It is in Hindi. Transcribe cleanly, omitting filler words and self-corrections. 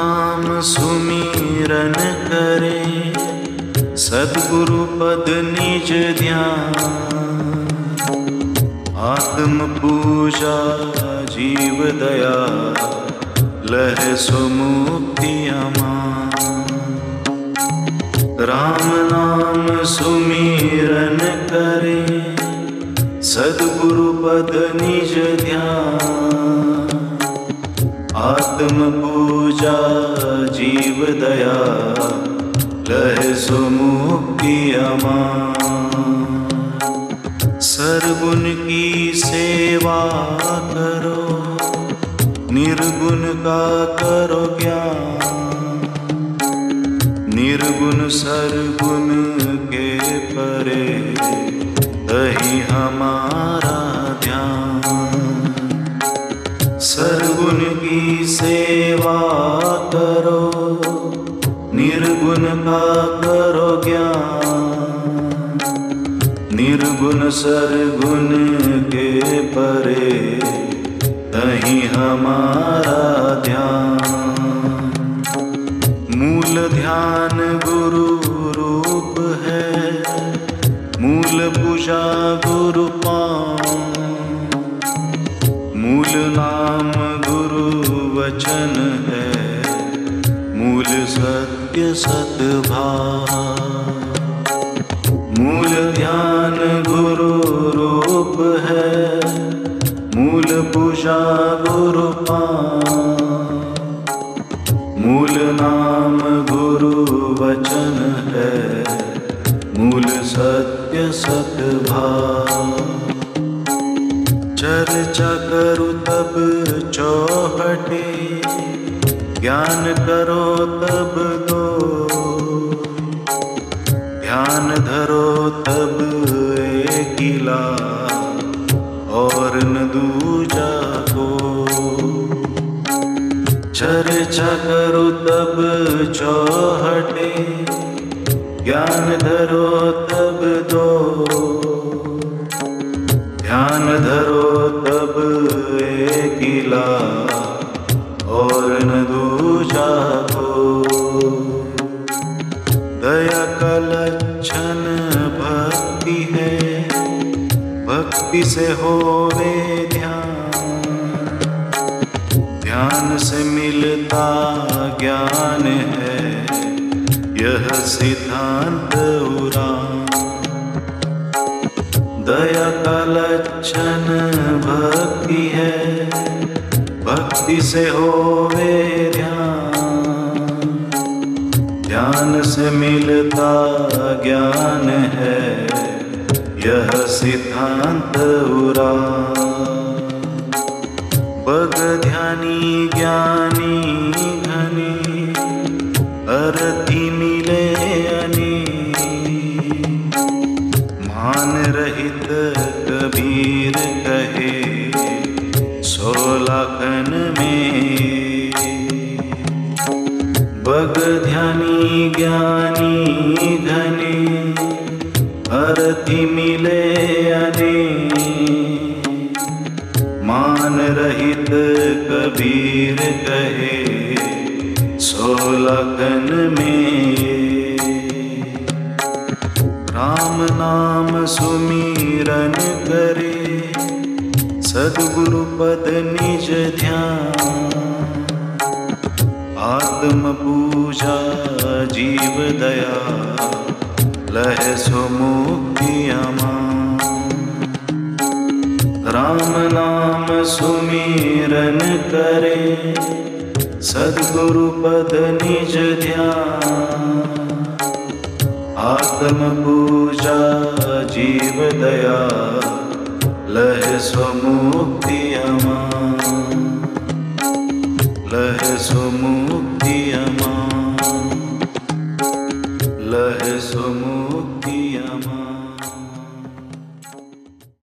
नाम सुमिरन करे, सद्गुरु पद निज ध्यान। आत्म पूजा जीव दया, लह सो मुक्ति अमान। राम नाम सुमिरन करे, सद्गुरु पद निज ध्यान। आत्म पूजा जीव दया, लह सो मुक्ति अमान। सरगुण की सेवा करो, निर्गुण का करो ज्ञान। निर्गुण सरगुण के परे, तही हमारा ध्यान। सरगुण की सेवा करो, निर्गुण का करो ज्ञान। निर्गुण सरगुण के परे, तही हमारा ध्यान। मूल ध्यान गुरु रूप है, मूल पूजा गुरु पान। मूल नाम गुरु वचन है, मूल सत्य सद्भाव। मूल ध्यान गुरु रूप है, मूल पूजा गुरु पान। मूल नाम गुरु वचन है, मूल सत्य सद्भाव। चर्चा करूँ तब चौहटे, ज्ञान करो तब दो। ध्यान धरो तब एकिला, और न दूजा को। चर्चा करो तब चौहटे, ज्ञान धरो तब दो। ध्यान धरो तब एकिला, और न दूजा को। दया का लक्षण भक्ति है, भक्ति से होवे ध्यान। ध्यान से मिलता ज्ञान है, यह सिद्धांत उरान। दया का लक्षण भक्ति है, भक्ति से होवे ध्यान। ध्यान से मिलता ज्ञान है, यह सिद्धांत उरान। बग ध्यानी ज्ञानी घनी, अरति मिले अनी। मान रहित कबीर कहे, 16 खन में। बग ध्यानी ज्ञानी घने, अरति मिले अने। मान रहित कबीर कहे, 16 खन में। राम नाम सुमिरन करे, सद्गुरु पद निज ध्यान। आत्म पूजा जीव दया, लह सो मुक्ति अमान। राम नाम सुमिरन करे, सद्गुरु पद निज ध्यान। आत्म पूजा जीव दया, लह सो मुक्ति